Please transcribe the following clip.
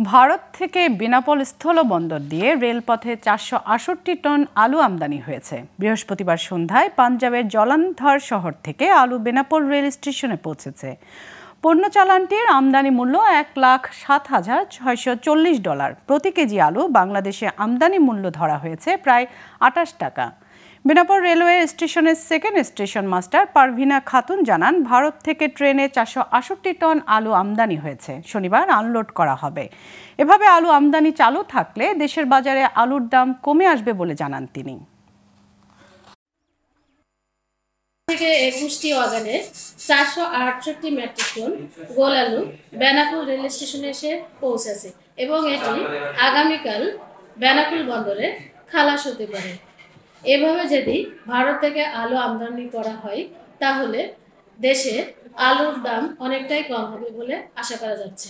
ভারত থেকে বেনাপোল স্থলবন্দর দিয়ে রেলপথে ৪৬৮ টন আলু আমদানি হয়েছে। বৃহস্পতিবার সন্ধ্যায় পাঞ্জাবের জলান্ধর শহর থেকে আলু বেনাপোল রেল স্টেশনে পৌঁছেছে। পণ্য চালানটির আমদানি মূল্য $১,০৭,৬৪০। প্রতি কেজি আলু বাংলাদেশে আমদানি মূল্য ধরা হয়েছে প্রায় ২৮ টাকা। বেনাপোল রেলওয়ে স্টেশনের second station master Parvina Khatun জানান, ভারত থেকে ট্রেনে ৪৬৮ টন আলু আমদানি হয়েছে। শনিবার আনলোড করা হবে। এভাবে আলু আমদানি চালু থাকলে দেশের বাজারে আলুর দাম কমে আসবে বলে জানান তিনি। থেকে ২১টি ওয়াগনে ৪৬৮ মেট্রিক টন গোল আলু বেনাপোল রেল স্টেশনে এসে পৌঁছেছে এবং এটি আগামীকাল বেনাপোল বন্দরে খালাস হতে পারে। এভাবে যদি ভারত থেকে আলু আমদানি করা হয় তাহলে দেশে আলুর দাম অনেকটাই কম হবে বলে আশা করা যাচ্ছে।